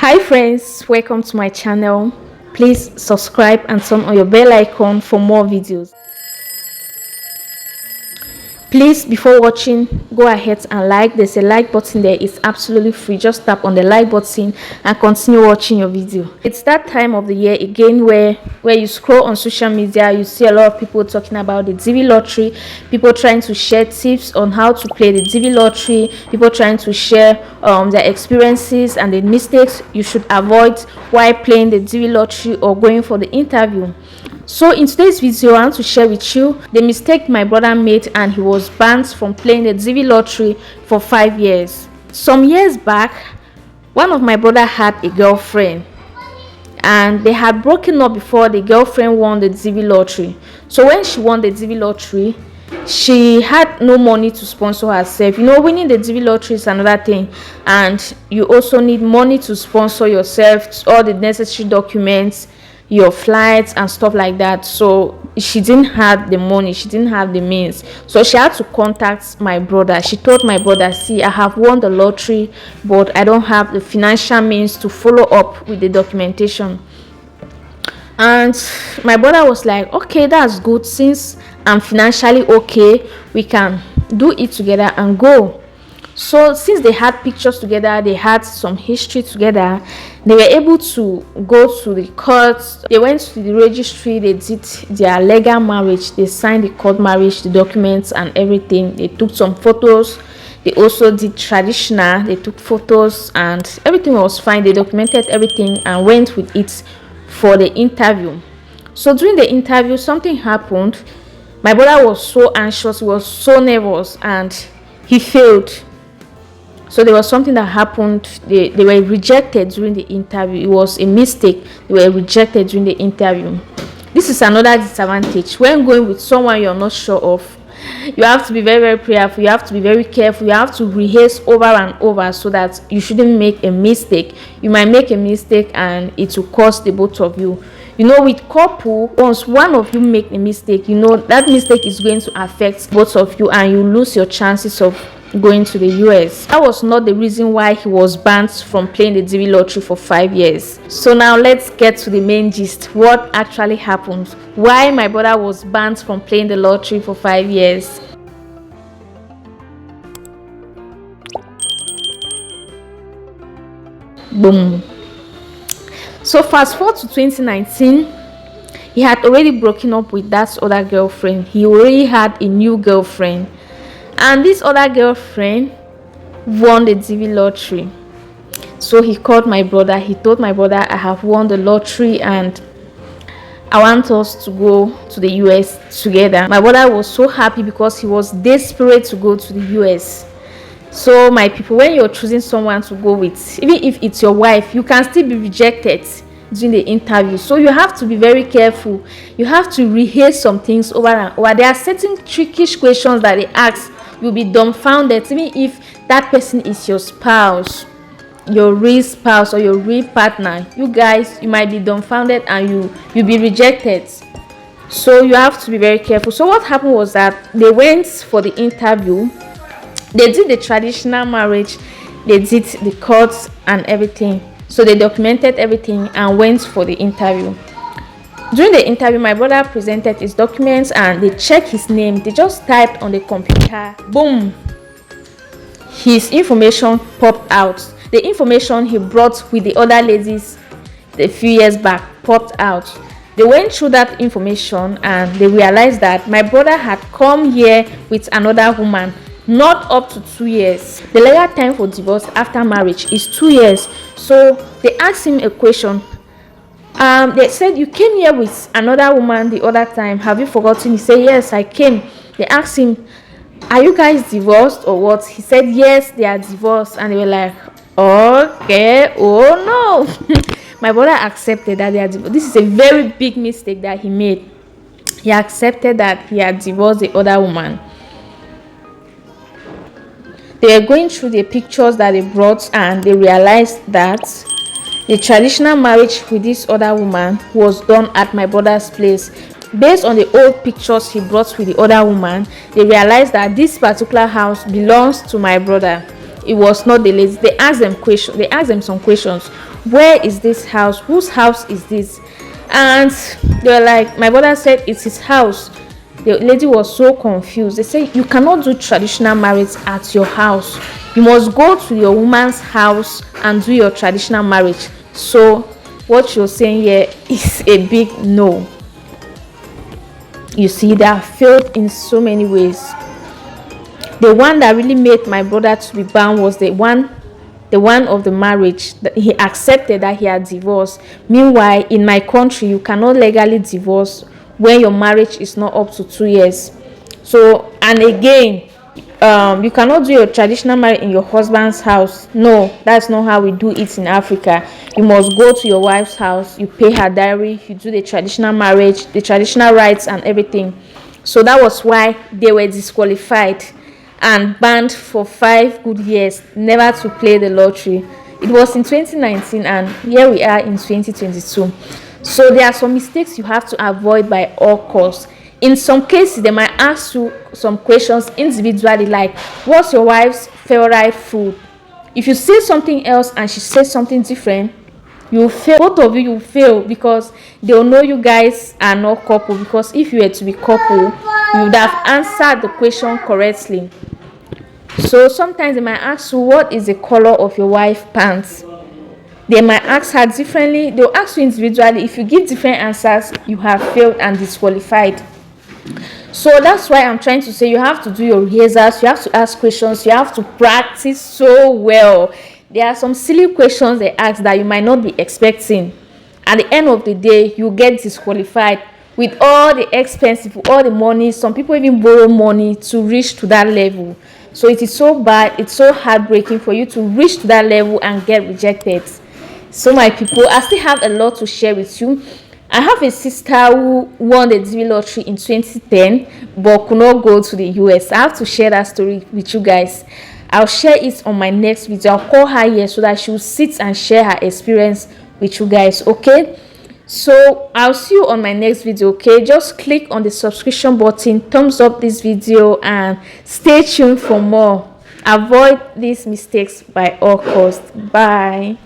Hi friends, welcome to my channel. Please subscribe and turn on your bell icon for more videos. Please, before watching, go ahead and like. There's a like button there. It's absolutely free. Just tap on the like button and continue watching your video. It's that time of the year again where you scroll on social media, you see a lot of people talking about the DV lottery, people trying to share tips on how to play the DV lottery, people trying to share their experiences and the mistakes you should avoid while playing the DV lottery or going for the interview. So in today's video, I want to share with you the mistake my brother made, and he was banned from playing the DV lottery for 5 years. Some years back, one of my brother had a girlfriend, and they had broken up before the girlfriend won the DV lottery. So when she won the DV lottery, she had no money to sponsor herself. You know, winning the DV lottery is another thing, and you also need money to sponsor yourself, all the necessary documents, your flights and stuff like that. So she didn't have the money, she didn't have the means, so she had to contact my brother. She told my brother, see, I have won the lottery, but I don't have the financial means to follow up with the documentation. And my brother was like, okay, that's good. Since I'm financially okay, we can do it together and go. So since they had pictures together, they had some history together, they were able to go to the courts. They went to the registry, they did their legal marriage, they signed the court marriage, the documents and everything. They took some photos, they also did traditional, they took photos, and everything was fine. They documented everything and went with it for the interview. So during the interview, something happened. My brother was so anxious, he was so nervous, and he failed. So there was something that happened. They were rejected during the interview. It was a mistake. They were rejected during the interview. This is another disadvantage when going with someone you're not sure of. You have to be very, very prayerful. You have to be very careful. You have to rehearse over and over so that you shouldn't make a mistake. You might make a mistake and it will cost the both of you. You know, with couple, once one of you make a mistake, you know that mistake is going to affect both of you and you lose your chances of going to the US. That was not the reason why he was banned from playing the DV lottery for 5 years. So now let's get to the main gist. What actually happened? Why my brother was banned from playing the lottery for 5 years? Boom. So fast forward to 2019, he had already broken up with that other girlfriend. He already had a new girlfriend, and this other girlfriend won the DV lottery. So he called my brother. He told my brother, I have won the lottery and I want us to go to the US together. My brother was so happy because he was desperate to go to the US. So my people, when you're choosing someone to go with, even if it's your wife, you can still be rejected during the interview. So you have to be very careful. You have to rehearse some things over and over. There are certain trickish questions that they ask. You'll be dumbfounded, even if that person is your spouse, your real spouse or your real partner. You guys, you might be dumbfounded and you'll be rejected. So you have to be very careful. So what happened was that they went for the interview. They did the traditional marriage, they did the courts and everything. So they documented everything and went for the interview. During the interview, my brother presented his documents and they checked his name. They just typed on the computer, boom, his information popped out. The information he brought with the other ladies a few years back popped out. They went through that information and they realized that my brother had come here with another woman not up to 2 years. The legal time for divorce after marriage is 2 years. So they asked him a question. They said, you came here with another woman the other time, have you forgotten? He said, yes, I came. They asked him, are you guys divorced or what? He said, yes, they are divorced. And they were like, okay, oh no. My brother accepted that they are divorced. This is a very big mistake that he made. He accepted that he had divorced the other woman. They were going through the pictures that they brought and they realized that the traditional marriage with this other woman was done at my brother's place. Based on the old pictures he brought with the other woman, they realized that this particular house belongs to my brother. It was not the ladies. They asked them some questions. where is this house, whose house is this? And they were like, my brother said it's his house. The lady was so confused. They say you cannot do traditional marriage at your house, you must go to your woman's house and do your traditional marriage. So what you're saying here is a big no. You see, they have failed in so many ways. The one that really made my brother to be bound was the one of the marriage, that he accepted that he had divorced. Meanwhile, in my country, you cannot legally divorce when your marriage is not up to 2 years. So, and again, you cannot do your traditional marriage in your husband's house. No, that's not how we do it in Africa. You must go to your wife's house, you pay her dowry, you do the traditional marriage, the traditional rites and everything. So that was why they were disqualified and banned for 5 good years, never to play the lottery. It was in 2019 and here we are in 2022. So there are some mistakes you have to avoid by all costs. In some cases, they might ask you some questions individually, like, what's your wife's favorite food? If you say something else and she says something different, you fail. Both of you fail, because they'll know you guys are not couple. Because if you were to be couple, you would have answered the question correctly. So sometimes they might ask you, what is the color of your wife's pants? They might ask her differently. They'll ask you individually. If you give different answers, you have failed and disqualified. So that's why I'm trying to say you have to do your rehearsals, you have to ask questions, you have to practice so well. There are some silly questions they ask that you might not be expecting. At the end of the day, you get disqualified with all the expensive, all the money. Some people even borrow money to reach to that level. So it is so bad, it's so heartbreaking for you to reach to that level and get rejected. So my people, I still have a lot to share with you. I have a sister who won the DV lottery in 2010 but could not go to the US. I have to share that story with you guys. I'll share it on my next video. I'll call her here so that she will sit and share her experience with you guys, okay? So I'll see you on my next video, okay? Just click on the subscription button, thumbs up this video, and stay tuned for more. Avoid these mistakes by all costs. Bye.